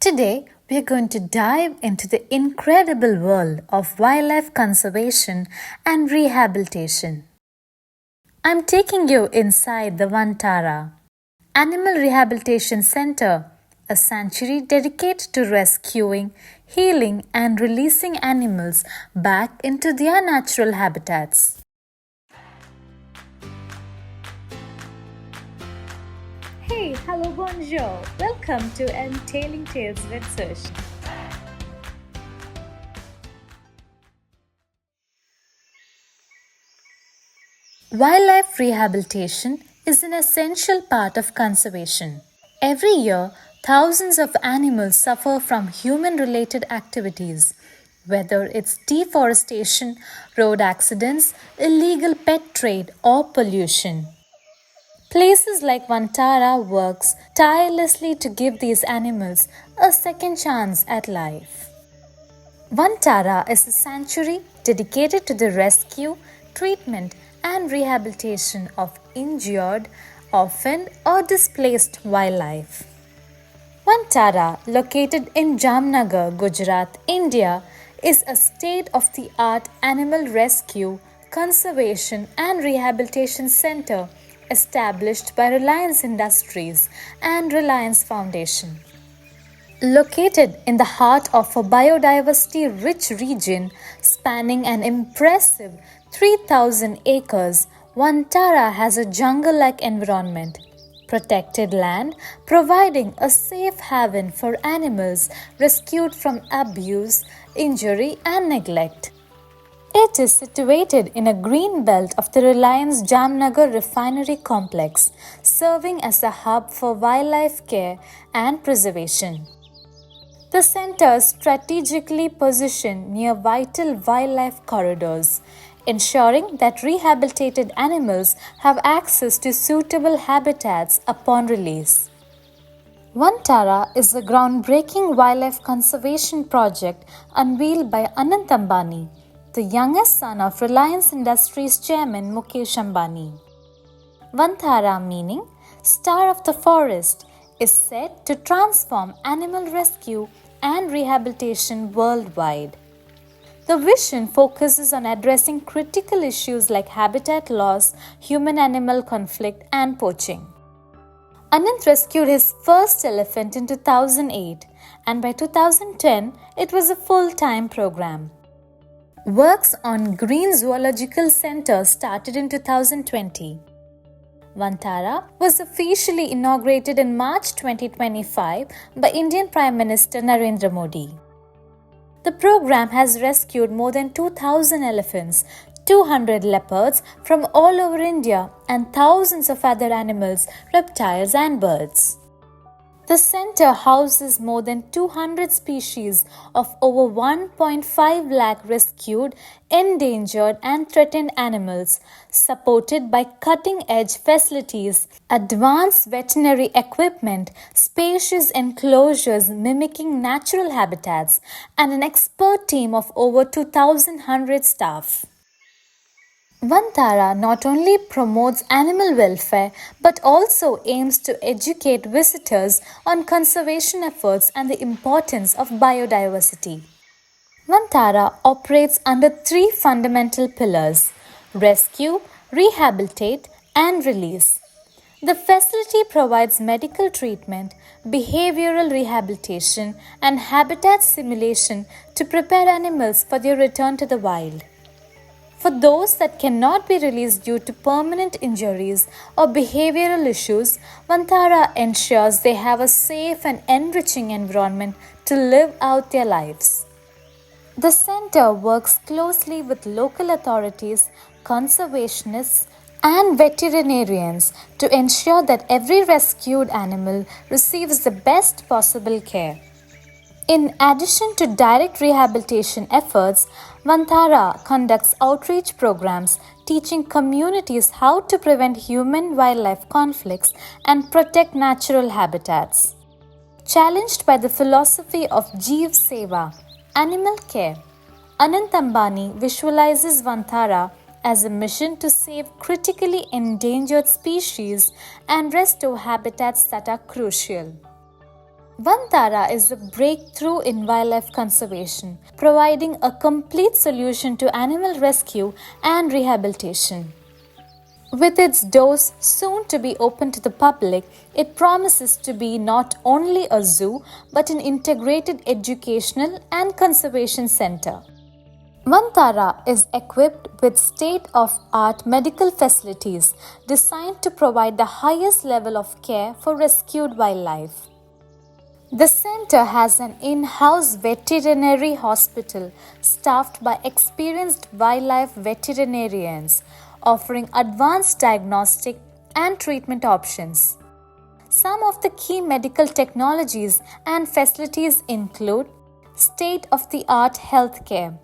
Today, we are going to dive into the incredible world of wildlife conservation and rehabilitation. I'm taking you inside the Vantara Animal Rehabilitation Center, a sanctuary dedicated to rescuing, healing, and releasing animals back into their natural habitats. Hey, hello, bonjour. Welcome to Entailing Tales Research. Wildlife rehabilitation is an essential part of conservation. Every year, thousands of animals suffer from human related activities, whether it's deforestation, road accidents, illegal pet trade, or pollution. Places like Vantara works tirelessly to give these animals a second chance at life. Vantara is a sanctuary dedicated to the rescue, treatment, and rehabilitation of injured, orphaned, or displaced wildlife. Vantara, located in Jamnagar, Gujarat, India, is a state of the art animal rescue, conservation, and rehabilitation center established by Reliance Industries and Reliance Foundation. Located in the heart of a biodiversity rich region spanning an impressive 3,000 acres, Vantara has a jungle like environment, protected land providing a safe haven for animals rescued from abuse, injury, and neglect. It is situated in a green belt of the Reliance Jamnagar refinery complex, serving as a hub for wildlife care and preservation. The center is strategically positioned near vital wildlife corridors, ensuring that rehabilitated animals have access to suitable habitats upon release. Vantara is a groundbreaking wildlife conservation project unveiled by Anant Ambani, the youngest son of Reliance Industries chairman Mukesh Ambani. Vantara, meaning Star of the Forest, is set to transform animal rescue and rehabilitation worldwide. The vision focuses on addressing critical issues like habitat loss, human animal conflict, and poaching. Anant rescued his first elephant in 2008, and by 2010, it was a full time program. Works on Green Zoological Center started in 2020. Vantara was officially inaugurated in March 2025 by Indian Prime Minister Narendra Modi. The program has rescued more than 2,000 elephants, 200 leopards from all over India, and thousands of other animals, reptiles, and birds. The center houses more than 200 species of over 1.5 lakh rescued, endangered, and threatened animals, supported by cutting edge facilities, advanced veterinary equipment, spacious enclosures mimicking natural habitats, and an expert team of over 2,100 staff. Vantara not only promotes animal welfare but also aims to educate visitors on conservation efforts and the importance of biodiversity. Vantara operates under three fundamental pillars: rescue, rehabilitate, and release. The facility provides medical treatment, behavioral rehabilitation, and habitat simulation to prepare animals for their return to the wild. For those that cannot be released due to permanent injuries or behavioral issues, Vantara ensures they have a safe and enriching environment to live out their lives. The center works closely with local authorities, conservationists, and veterinarians to ensure that every rescued animal receives the best possible care. In addition to direct rehabilitation efforts, Vantara conducts outreach programs teaching communities how to prevent human-wildlife conflicts and protect natural habitats. Challenged by the philosophy of Jeev Seva, animal care, Anant Ambani visualizes Vantara as a mission to save critically endangered species and restore habitats that are crucial. Vantara is a breakthrough in wildlife conservation, providing a complete solution to animal rescue and rehabilitation. With its doors soon to be open to the public, it promises to be not only a zoo but an integrated educational and conservation center. Vantara is equipped with state of art medical facilities designed to provide the highest level of care for rescued wildlife. The center has an in house veterinary hospital staffed by experienced wildlife veterinarians, offering advanced diagnostic and treatment options. Some of the key medical technologies and facilities include state of the art healthcare,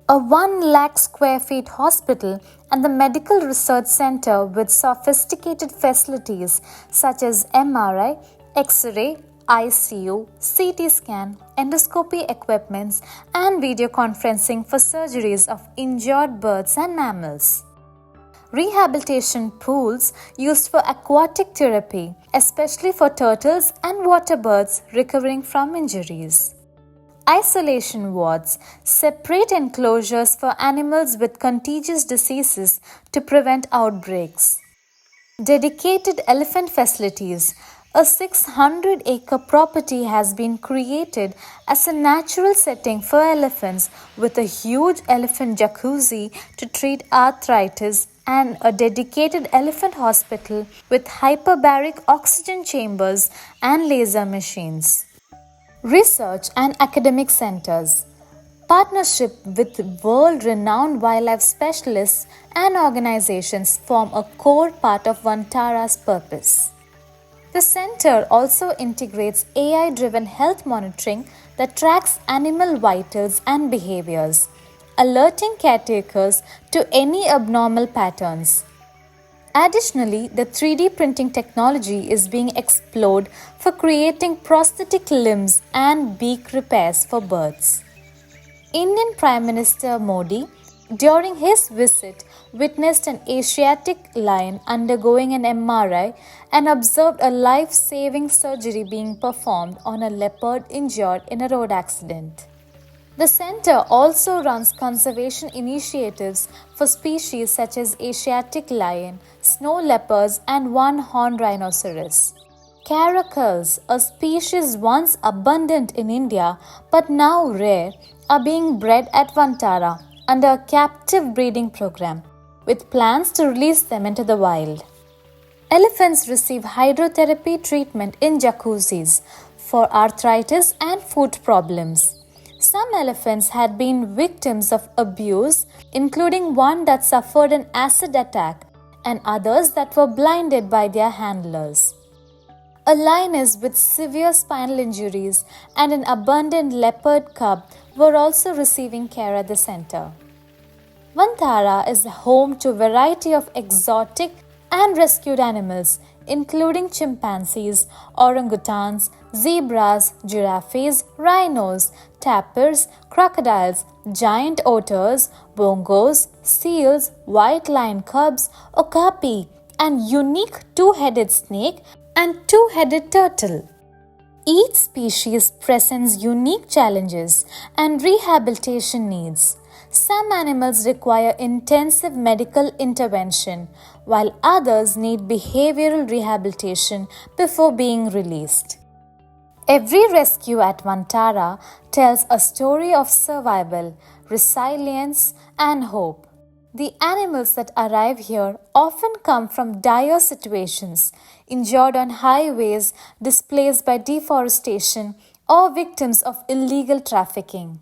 a 1 lakh square feet hospital and the medical research center with sophisticated facilities such as MRI, X-ray, ICU, CT scan, endoscopy equipments, and video conferencing for surgeries of injured birds and mammals. Rehabilitation pools used for aquatic therapy, especially for turtles and water birds recovering from injuries. Isolation wards, separate enclosures for animals with contagious diseases to prevent outbreaks. Dedicated elephant facilities. A 600-acre property has been created as a natural setting for elephants with a huge elephant jacuzzi to treat arthritis and a dedicated elephant hospital with hyperbaric oxygen chambers and laser machines. Research and academic centers. Partnership with world-renowned wildlife specialists and organizations form a core part of Vantara's purpose. The center also integrates AI-driven health monitoring that tracks animal vitals and behaviors, alerting caretakers to any abnormal patterns. Additionally, the 3D printing technology is being explored for creating prosthetic limbs and beak repairs for birds. Indian Prime Minister Modi, during his visit, witnessed an Asiatic lion undergoing an MRI and observed a life-saving surgery being performed on a leopard injured in a road accident. The center also runs conservation initiatives for species such as Asiatic lion, snow leopards, and one-horned rhinoceros. Caracals, a species once abundant in India but now rare, are being bred at Vantara under a captive breeding program, with plans to release them into the wild. Elephants receive hydrotherapy treatment in jacuzzis for arthritis and foot problems. Some elephants had been victims of abuse, including one that suffered an acid attack and others that were blinded by their handlers. A lioness with severe spinal injuries and an abundant leopard cub were also receiving care at the center. Vantara is home to a variety of exotic and rescued animals, including chimpanzees, orangutans, zebras, giraffes, rhinos, tapirs, crocodiles, giant otters, bongos, seals, white lion cubs, okapi, and unique two-headed snake and two-headed turtle. Each species presents unique challenges and rehabilitation needs. Some animals require intensive medical intervention, while others need behavioral rehabilitation before being released. Every rescue at Vantara tells a story of survival, resilience, and hope. The animals that arrive here often come from dire situations, injured on highways, displaced by deforestation, or victims of illegal trafficking.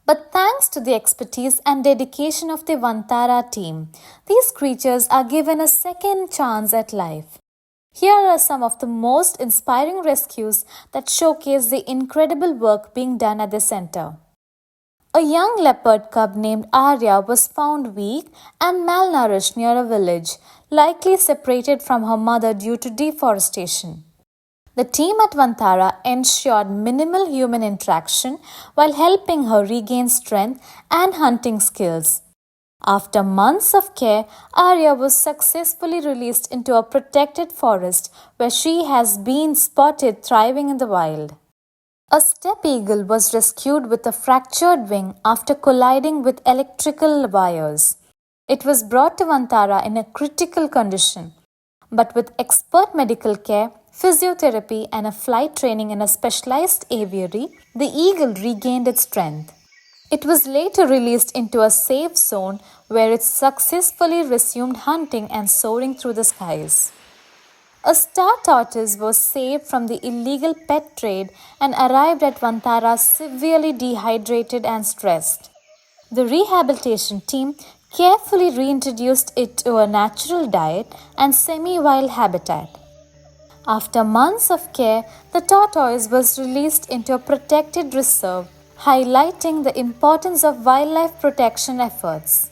But thanks to the expertise and dedication of the Vantara team, these creatures are given a second chance at life. Here are some of the most inspiring rescues that showcase the incredible work being done at the center. A young leopard cub named Arya was found weak and malnourished near a village, likely separated from her mother due to deforestation. The team at Vantara ensured minimal human interaction while helping her regain strength and hunting skills. After months of care, Arya was successfully released into a protected forest where she has been spotted thriving in the wild. A steppe eagle was rescued with a fractured wing after colliding with electrical wires. It was brought to Vantara in a critical condition, but with expert medical care, physiotherapy, and a flight training in a specialized aviary, the eagle regained its strength. It was later released into a safe zone where it successfully resumed hunting and soaring through the skies. A star tortoise was saved from the illegal pet trade and arrived at Vantara severely dehydrated and stressed. The rehabilitation team carefully reintroduced it to a natural diet and semi-wild habitat. After months of care, the tortoise was released into a protected reserve, highlighting the importance of wildlife protection efforts.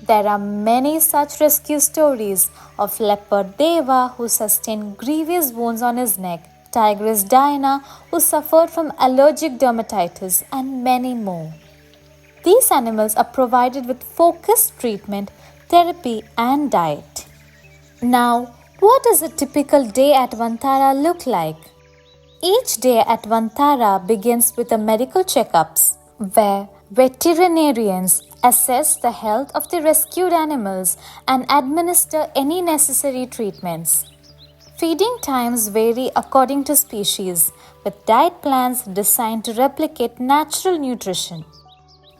There are many such rescue stories of leopard Deva who sustained grievous wounds on his neck, tigress Diana who suffered from allergic dermatitis, and many more. These animals are provided with focused treatment, therapy, and diet. Now, what does a typical day at Vantara look like? Each day at Vantara begins with a medical checkups, where veterinarians assess the health of the rescued animals and administer any necessary treatments. Feeding times vary according to species, with diet plans designed to replicate natural nutrition.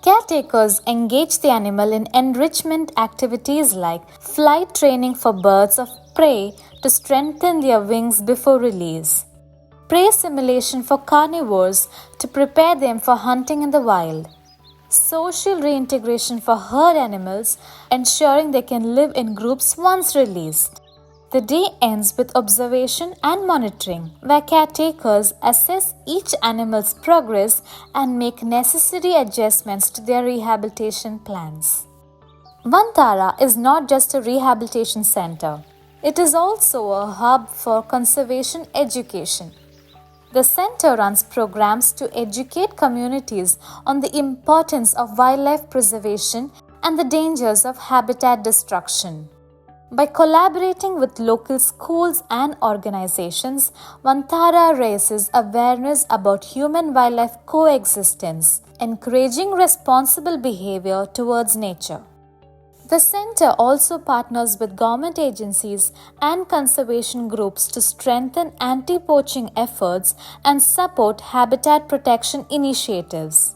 Caretakers engage the animal in enrichment activities like flight training for birds of prey to strengthen their wings before release, prey simulation for carnivores to prepare them for hunting in the wild, social reintegration for herd animals, ensuring they can live in groups once released. The day ends with observation and monitoring, where caretakers assess each animal's progress and make necessary adjustments to their rehabilitation plans. Vantara is not just a rehabilitation center, it is also a hub for conservation education. The center runs programs to educate communities on the importance of wildlife preservation and the dangers of habitat destruction. By collaborating with local schools and organizations, Vantara raises awareness about human-wildlife coexistence, encouraging responsible behavior towards nature. The center also partners with government agencies and conservation groups to strengthen anti-poaching efforts and support habitat protection initiatives.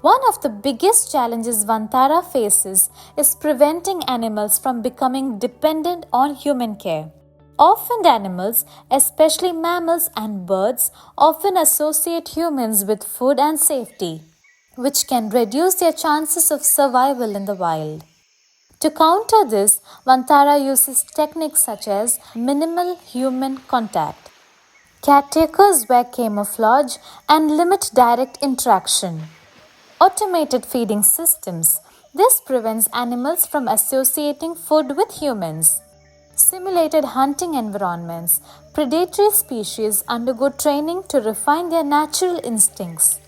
One of the biggest challenges Vantara faces is preventing animals from becoming dependent on human care. Orphaned animals, especially mammals and birds, often associate humans with food and safety, which can reduce their chances of survival in the wild. To counter this, Vantara uses techniques such as minimal human contact. Caretakers wear camouflage and limit direct interaction. Automated feeding systems. This prevents animals from associating food with humans. Simulated hunting environments. Predatory species undergo training to refine their natural instincts.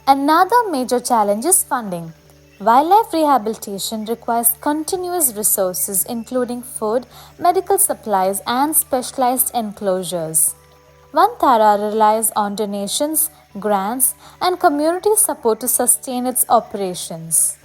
Another major challenge is funding. Wildlife rehabilitation requires continuous resources including food, medical supplies, and specialized enclosures. Vantara relies on donations, grants, and community support to sustain its operations.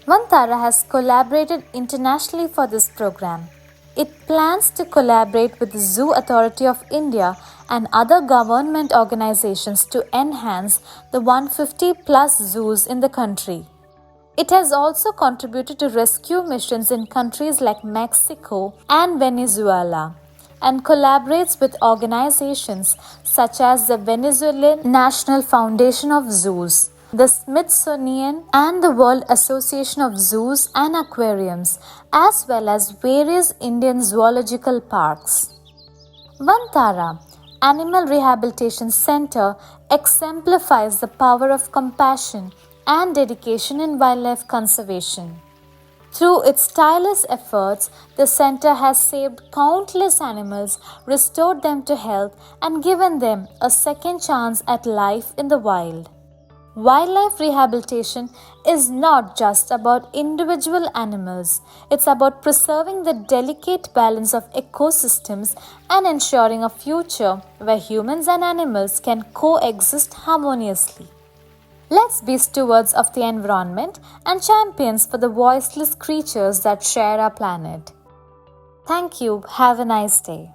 Vantara has collaborated internationally for this program. It plans to collaborate with the Zoo Authority of India and other government organizations to enhance the 150 plus zoos in the country. It has also contributed to rescue missions in countries like Mexico and Venezuela, and collaborates with organizations such as the Venezuelan National Foundation of Zoos, the Smithsonian, and the World Association of Zoos and Aquariums, as well as various Indian zoological parks. Vantara Animal Rehabilitation Center exemplifies the power of compassion and dedication in wildlife conservation. Through its tireless efforts, the center has saved countless animals, restored them to health, and given them a second chance at life in the wild. Wildlife rehabilitation is not just about individual animals, it's about preserving the delicate balance of ecosystems and ensuring a future where humans and animals can coexist harmoniously. Let's be stewards of the environment and champions for the voiceless creatures that share our planet. Thank you. Have a nice day.